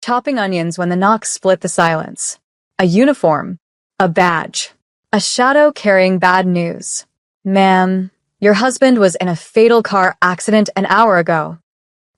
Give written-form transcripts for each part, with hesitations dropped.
chopping onions when the knock split the silence. A uniform. A badge. A shadow carrying bad news. Ma'am, your husband was in a fatal car accident an hour ago.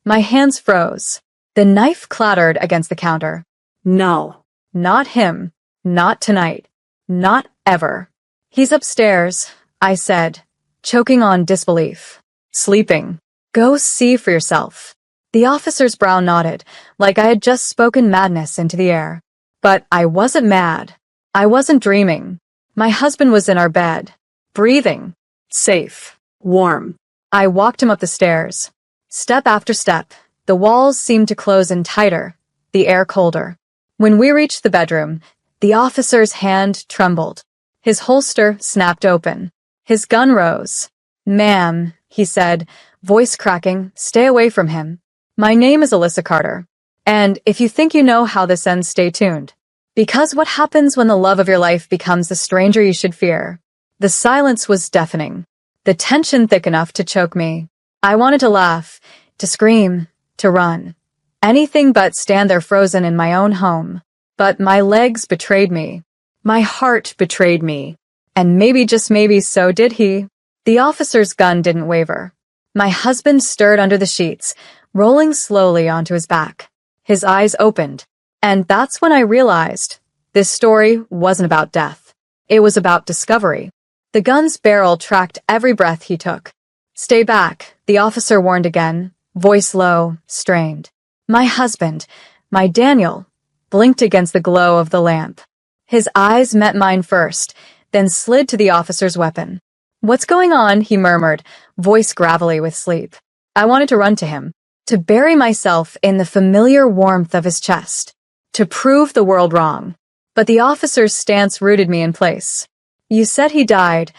My hands froze. The knife clattered against the counter. No. Not him. Not tonight. Not ever. He's upstairs, I said, choking on disbelief. Sleeping. Go see for yourself. The officer's brow nodded, like I had just spoken madness into the air. But I wasn't mad. I wasn't dreaming. My husband was in our bed. Breathing. Safe. Warm. I walked him up the stairs. Step after step, the walls seemed to close in tighter, the air colder. When we reached the bedroom, the officer's hand trembled. His holster snapped open. His gun rose. Ma'am, he said, voice cracking, stay away from him. My name is Alyssa Carter. And if you think you know how this ends, stay tuned. Because what happens when the love of your life becomes the stranger you should fear? The silence was deafening. The tension thick enough to choke me. I wanted to laugh, to scream, to run. Anything but stand there frozen in my own home. But my legs betrayed me. My heart betrayed me. And maybe, just maybe, so did he. The officer's gun didn't waver. My husband stirred under the sheets, rolling slowly onto his back. His eyes opened. And that's when I realized this story wasn't about death. It was about discovery. The gun's barrel tracked every breath he took. Stay back, the officer warned again, voice low, strained. My husband, my Daniel, blinked against the glow of the lamp. His eyes met mine first, then slid to the officer's weapon. What's going on? He murmured, voice gravelly with sleep. I wanted to run to him, to bury myself in the familiar warmth of his chest, to prove the world wrong. But the officer's stance rooted me in place. You said he died,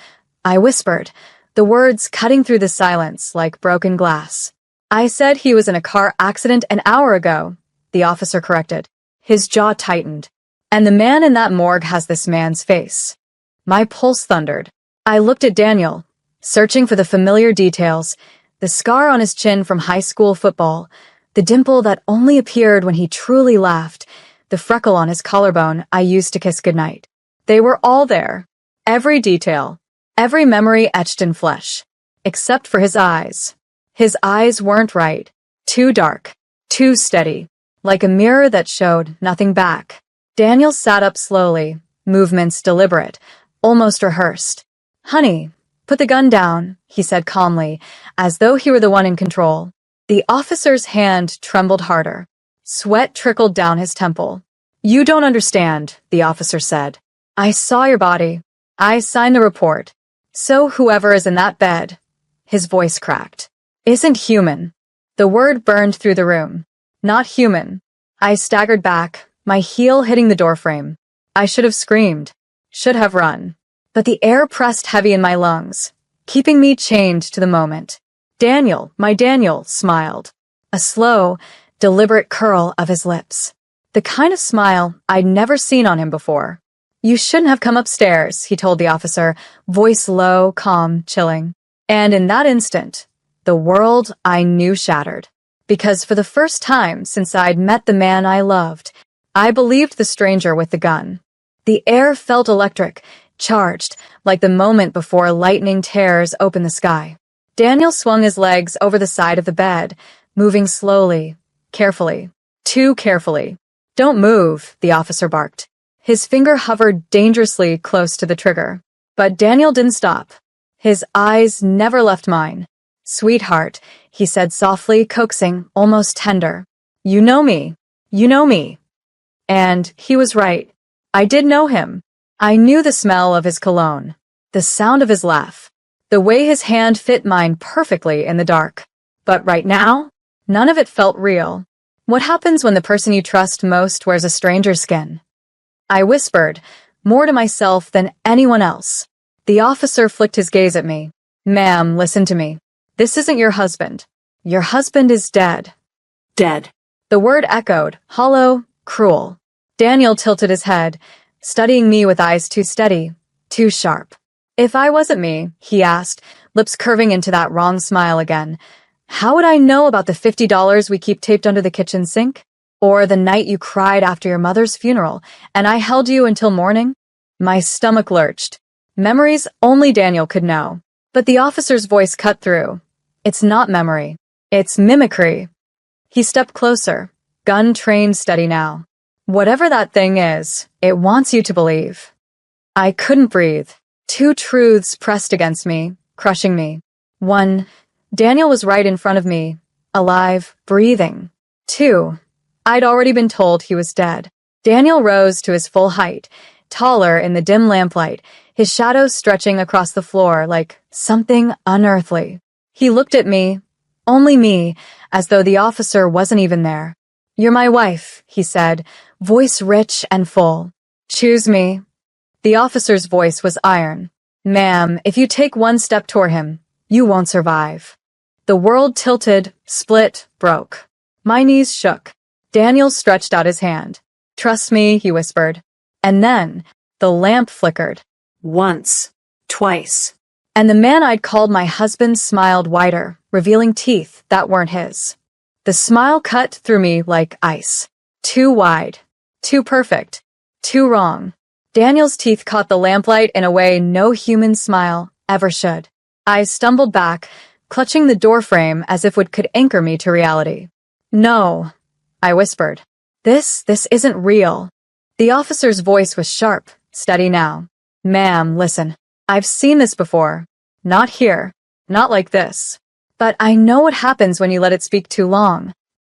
I whispered, the words cutting through the silence like broken glass. I said he was in a car accident an hour ago, the officer corrected. His jaw tightened. And the man in that morgue has this man's face. My pulse thundered. I looked at Daniel, searching for the familiar details, the scar on his chin from high school football, the dimple that only appeared when he truly laughed, the freckle on his collarbone I used to kiss goodnight. They were all there. Every detail, every memory etched in flesh, except for his eyes. His eyes weren't right, too dark, too steady, like a mirror that showed nothing back. Daniel sat up slowly, movements deliberate, almost rehearsed. Honey, put the gun down, he said calmly, as though he were the one in control. The officer's hand trembled harder. Sweat trickled down his temple. You don't understand, the officer said. I saw your body. I signed the report. So whoever is in that bed, his voice cracked, isn't human. The word burned through the room. Not human. I staggered back, my heel hitting the doorframe. I should have screamed, should have run. But the air pressed heavy in my lungs, keeping me chained to the moment. Daniel, my Daniel, smiled. A slow, deliberate curl of his lips. The kind of smile I'd never seen on him before. You shouldn't have come upstairs, he told the officer, voice low, calm, chilling. And in that instant, the world I knew shattered. Because for the first time since I'd met the man I loved, I believed the stranger with the gun. The air felt electric, charged, like the moment before lightning tears open the sky. Daniel swung his legs over the side of the bed, moving slowly, carefully, too carefully. Don't move, the officer barked. His finger hovered dangerously close to the trigger. But Daniel didn't stop. His eyes never left mine. Sweetheart, he said softly, coaxing, almost tender. You know me. You know me. And he was right. I did know him. I knew the smell of his cologne, the sound of his laugh, the way his hand fit mine perfectly in the dark. But right now, none of it felt real. What happens when the person you trust most wears a stranger's skin? I whispered, more to myself than anyone else. The officer flicked his gaze at me. Ma'am, listen to me. This isn't your husband. Your husband is dead. Dead. The word echoed, hollow, cruel. Daniel tilted his head, studying me with eyes too steady, too sharp. If I wasn't me, he asked, lips curving into that wrong smile again, how would I know about the $50 we keep taped under the kitchen sink? Or the night you cried after your mother's funeral, and I held you until morning? My stomach lurched. Memories only Daniel could know. But the officer's voice cut through. It's not memory. It's mimicry. He stepped closer, gun trained steady now. Whatever that thing is, it wants you to believe. I couldn't breathe. Two truths pressed against me, crushing me. One, Daniel was right in front of me, alive, breathing. Two, I'd already been told he was dead. Daniel rose to his full height, taller in the dim lamplight, his shadow stretching across the floor like something unearthly. He looked at me, only me, as though the officer wasn't even there. You're my wife, he said, voice rich and full. Choose me. The officer's voice was iron. Ma'am, if you take one step toward him, you won't survive. The world tilted, split, broke. My knees shook. Daniel stretched out his hand. Trust me, he whispered. And then, the lamp flickered. Once. Twice. And the man I'd called my husband smiled wider, revealing teeth that weren't his. The smile cut through me like ice. Too wide. Too perfect. Too wrong. Daniel's teeth caught the lamplight in a way no human smile ever should. I stumbled back, clutching the doorframe as if it could anchor me to reality. No, I whispered. This isn't real. The officer's voice was sharp, steady now. Ma'am, listen. I've seen this before. Not here. Not like this. But I know what happens when you let it speak too long.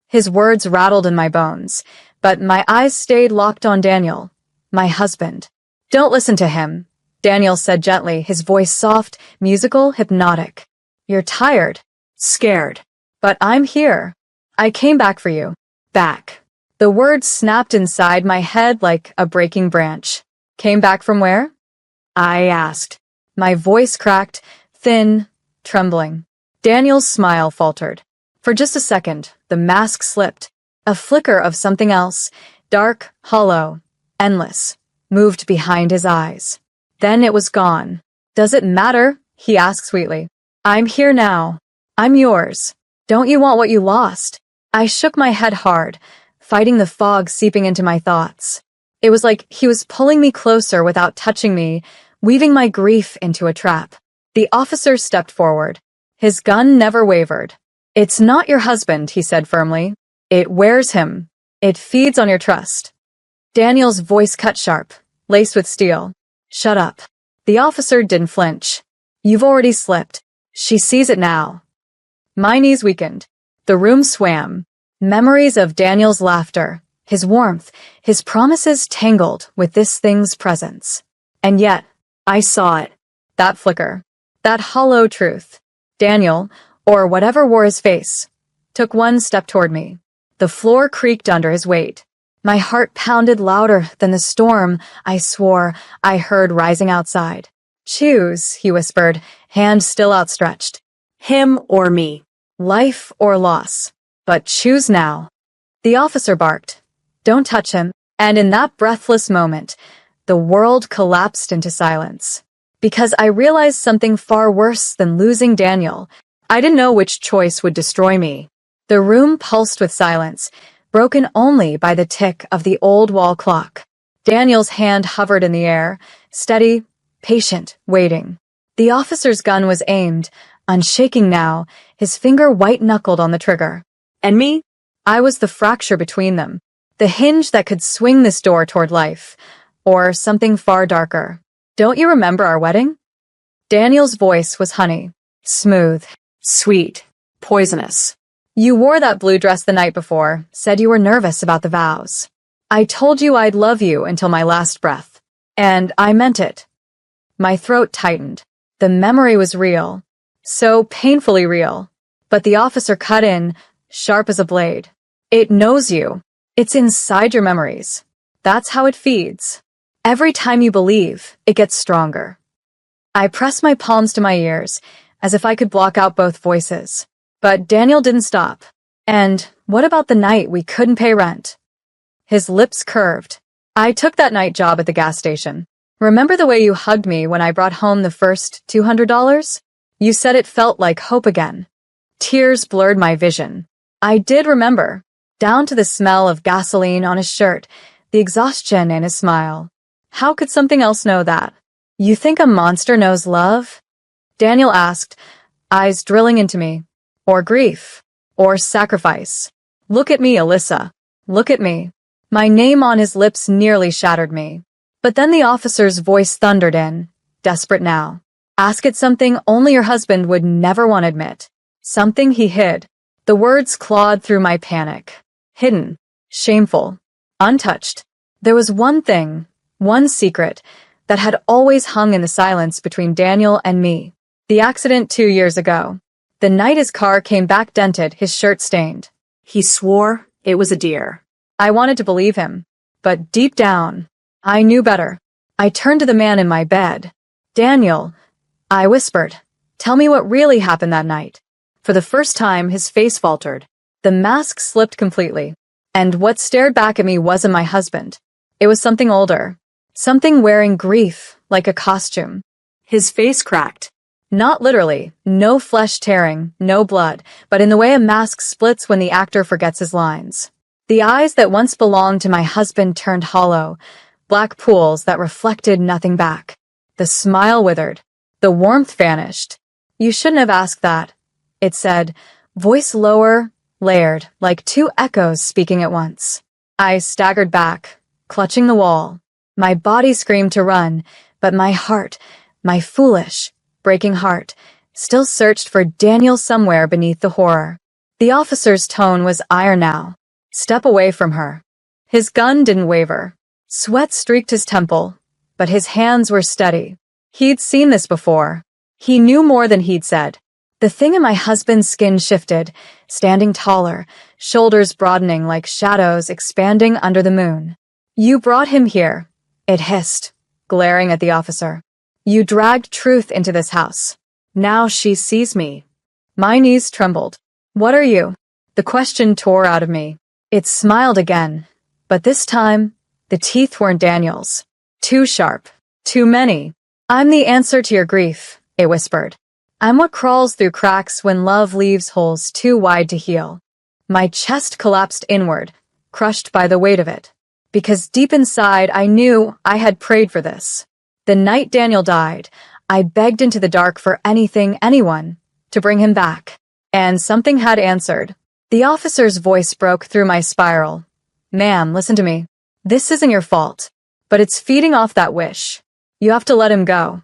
His words rattled in my bones, but my eyes stayed locked on Daniel, my husband. Don't listen to him, Daniel said gently, his voice soft, musical, hypnotic. You're tired, scared. But I'm here. I came back for you. Back. The words snapped inside my head like a breaking branch. Came back from where? I asked. My voice cracked, thin, trembling. Daniel's smile faltered. For just a second, the mask slipped. A flicker of something else, dark, hollow, endless, moved behind his eyes. Then it was gone. Does it matter? He asked sweetly. I'm here now. I'm yours. Don't you want what you lost? I shook my head hard, fighting the fog seeping into my thoughts. It was like he was pulling me closer without touching me, weaving my grief into a trap. The officer stepped forward. His gun never wavered. It's not your husband, he said firmly. It wears him. It feeds on your trust. Daniel's voice cut sharp, laced with steel. Shut up. The officer didn't flinch. You've already slipped. She sees it now. My knees weakened. The room swam. Memories of Daniel's laughter, his warmth, his promises tangled with this thing's presence. And yet, I saw it. That flicker. That hollow truth. Daniel, or whatever wore his face, took one step toward me. The floor creaked under his weight. My heart pounded louder than the storm I swore I heard rising outside. Choose, he whispered, hand still outstretched. Him or me. Life or loss. But choose now. The officer barked. Don't touch him. And in that breathless moment, the world collapsed into silence. Because I realized something far worse than losing Daniel. I didn't know which choice would destroy me. The room pulsed with silence, broken only by the tick of the old wall clock. Daniel's hand hovered in the air, steady, patient, waiting. The officer's gun was aimed, unshaking now, his finger white-knuckled on the trigger. And me? I was the fracture between them, the hinge that could swing this door toward life, or something far darker. Don't you remember our wedding? Daniel's voice was honey, smooth, Sweet. Poisonous. You wore that blue dress the night before, said you were nervous about the vows. I told you I'd love you until my last breath. And I meant it. My throat tightened. The memory was real. So painfully real. But the officer cut in, sharp as a blade. It knows you. It's inside your memories. That's how it feeds. Every time you believe, it gets stronger. I pressed my palms to my ears, as if I could block out both voices. But Daniel didn't stop. And what about the night we couldn't pay rent? His lips curved. I took that night job at the gas station. Remember the way you hugged me when I brought home the first $200? You said it felt like hope again. Tears blurred my vision. I did remember. down to the smell of gasoline on his shirt, the exhaustion in his smile. How could something else know that? You think a monster knows love? Daniel asked, eyes drilling into me. Or grief. Or sacrifice. Look at me, Alyssa. Look at me. My name on his lips nearly shattered me. But then the officer's voice thundered in, desperate now. Ask it something only your husband would never want to admit. Something he hid. The words clawed through my panic. Hidden. Shameful. Untouched. There was one thing, one secret, that had always hung in the silence between Daniel and me. The accident 2 years ago. The night his car came back dented, his shirt stained. He swore it was a deer. I wanted to believe him, but deep down, I knew better. I turned to the man in my bed. Daniel, I whispered, tell me what really happened that night. For the first time, his face faltered. The mask slipped completely. And what stared back at me wasn't my husband. It was something older. Something wearing grief, like a costume. His face cracked. Not literally, no flesh tearing, no blood, but in the way a mask splits when the actor forgets his lines. The eyes that once belonged to my husband turned hollow, black pools that reflected nothing back. The smile withered. The warmth vanished. You shouldn't have asked that, it said, voice lower, layered, like two echoes speaking at once. I staggered back, clutching the wall. My body screamed to run, but my heart, my foolish, breaking heart, still searched for Daniel somewhere beneath the horror. The officer's tone was iron now. Step away from her. His gun didn't waver. Sweat streaked his temple, but his hands were steady. He'd seen this before. He knew more than he'd said. The thing in my husband's skin shifted, standing taller, shoulders broadening like shadows expanding under the moon. You brought him here, it hissed, glaring at the officer. You dragged truth into this house. Now she sees me. My knees trembled. What are you? The question tore out of me. It smiled again, but this time, the teeth weren't Daniel's. Too sharp. Too many. I'm the answer to your grief, it whispered. I'm what crawls through cracks when love leaves holes too wide to heal. My chest collapsed inward, crushed by the weight of it. Because deep inside, I knew I had prayed for this. The night Daniel died, I begged into the dark for anything, anyone, to bring him back. And something had answered. The officer's voice broke through my spiral. Ma'am, listen to me. This isn't your fault, but it's feeding off that wish. You have to let him go.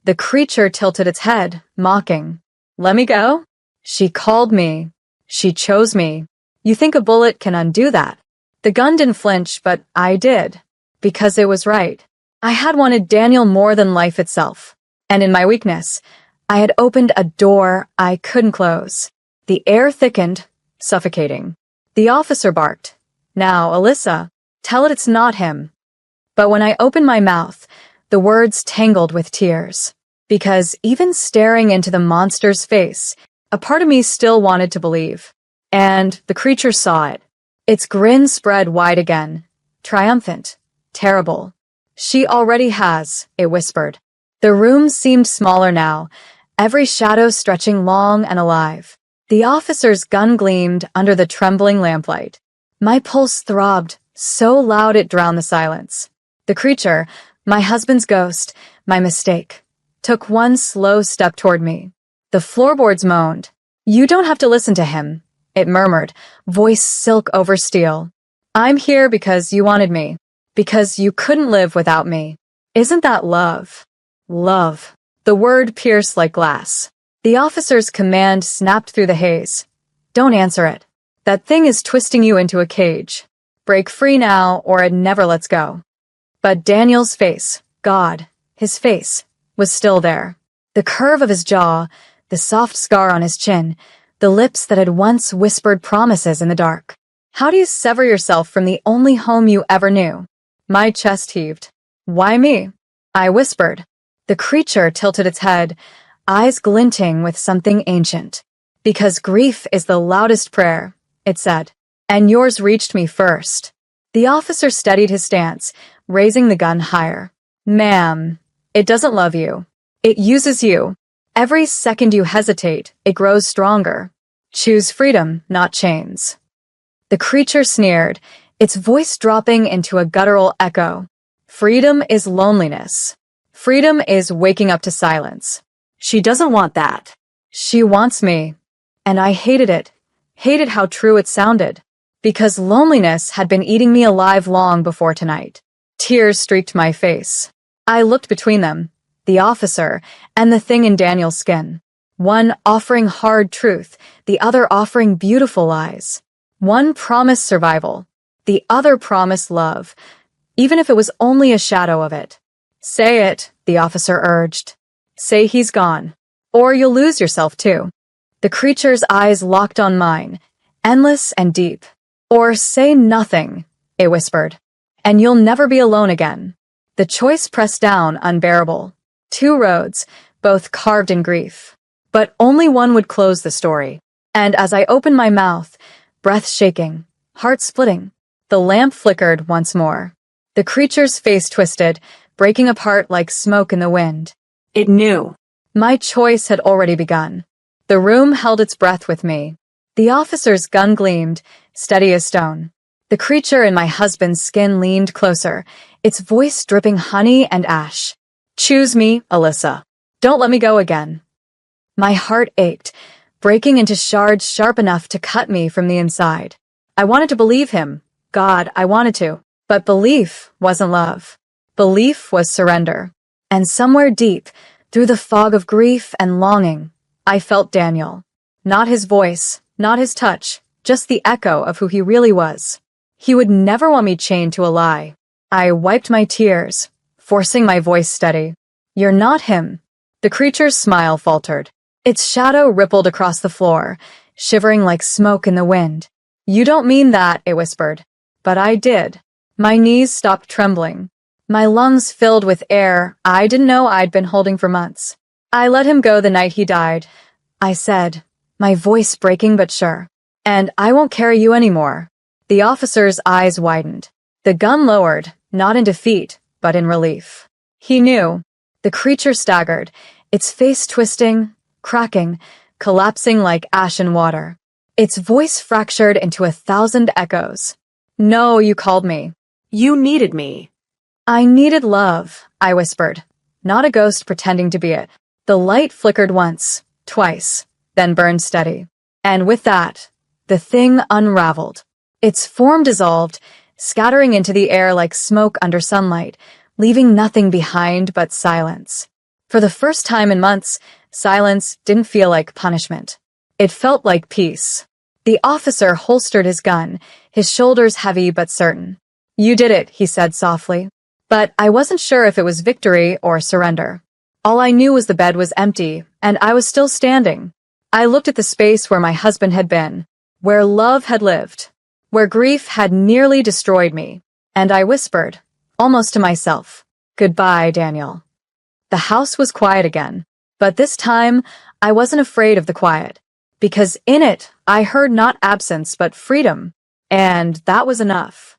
The creature tilted its head, mocking. Let me go? She called me. She chose me. You think a bullet can undo that? The gun didn't flinch, but I did. Because it was right. I had wanted Daniel more than life itself. And in my weakness, I had opened a door I couldn't close. The air thickened, suffocating. The officer barked. Now, Alyssa, tell it it's not him. But when I opened my mouth, the words tangled with tears. Because even staring into the monster's face, a part of me still wanted to believe. And the creature saw it. Its grin spread wide again. Triumphant. Terrible. She already has, it whispered. The room seemed smaller now, every shadow stretching long and alive. The officer's gun gleamed under the trembling lamplight. My pulse throbbed, so loud it drowned the silence. The creature, my husband's ghost, my mistake, took one slow step toward me. The floorboards moaned. You don't have to listen to him, it murmured, voice silk over steel. I'm here because you wanted me, because you couldn't live without me. Isn't that love? Love. The word pierced like glass. The officer's command snapped through the haze. Don't answer it. That thing is twisting you into a cage. Break free now, or it never lets go. But Daniel's face, God, his face, was still there. The curve of his jaw, the soft scar on his chin, the lips that had once whispered promises in the dark. How do you sever yourself from the only home you ever knew? My chest heaved. Why me? I whispered. The creature tilted its head, eyes glinting with something ancient. Because grief is the loudest prayer, it said. And yours reached me first. The officer steadied his stance, raising the gun higher. Ma'am, it doesn't love you. It uses you. Every second you hesitate, it grows stronger. Choose freedom, not chains. The creature sneered, its voice dropping into a guttural echo. Freedom is loneliness. Freedom is waking up to silence. She doesn't want that. She wants me. And I hated it. Hated how true it sounded. Because loneliness had been eating me alive long before tonight. Tears streaked my face. I looked between them, the officer, and the thing in Daniel's skin. One offering hard truth, the other offering beautiful lies. One promised survival, the other promised love, even if it was only a shadow of it. Say it, the officer urged. Say he's gone. Or you'll lose yourself too. The creature's eyes locked on mine, endless and deep. Or say nothing, it whispered, and you'll never be alone again. The choice pressed down, unbearable. 2 roads, both carved in grief. But only one would close the story. And as I opened my mouth, breath shaking, heart splitting, the lamp flickered once more. The creature's face twisted, breaking apart like smoke in the wind. It knew. My choice had already begun. The room held its breath with me. The officer's gun gleamed, steady as stone. The creature in my husband's skin leaned closer, its voice dripping honey and ash. Choose me, Alyssa. Don't let me go again. My heart ached, breaking into shards sharp enough to cut me from the inside. I wanted to believe him. God, I wanted to. But belief wasn't love. Belief was surrender. And somewhere deep, through the fog of grief and longing, I felt Daniel. Not his voice, not his touch, just the echo of who he really was. He would never want me chained to a lie. I wiped my tears, forcing my voice steady. You're not him. The creature's smile faltered. Its shadow rippled across the floor, shivering like smoke in the wind. You don't mean that, it whispered. But I did. My knees stopped trembling. My lungs filled with air I didn't know I'd been holding for months. I let him go the night he died. I said, my voice breaking but sure. And I won't carry you anymore. The officer's eyes widened. The gun lowered, not in defeat, but in relief. He knew. The creature staggered, its face twisting, cracking, collapsing like ash in water. Its voice fractured into 1,000 echoes. No, you called me. You needed me. I needed love, I whispered, not a ghost pretending to be it. The light flickered once, twice, then burned steady. And with that, the thing unraveled. Its form dissolved, scattering into the air like smoke under sunlight, leaving nothing behind but silence. For the first time in months, silence didn't feel like punishment. It felt like peace. The officer holstered his gun, his shoulders heavy but certain. You did it, he said softly. But I wasn't sure if it was victory or surrender. All I knew was the bed was empty, and I was still standing. I looked at the space where my husband had been, where love had lived, where grief had nearly destroyed me, and I whispered, almost to myself, goodbye, Daniel. The house was quiet again, but this time I wasn't afraid of the quiet, because in it I heard not absence but freedom, and that was enough.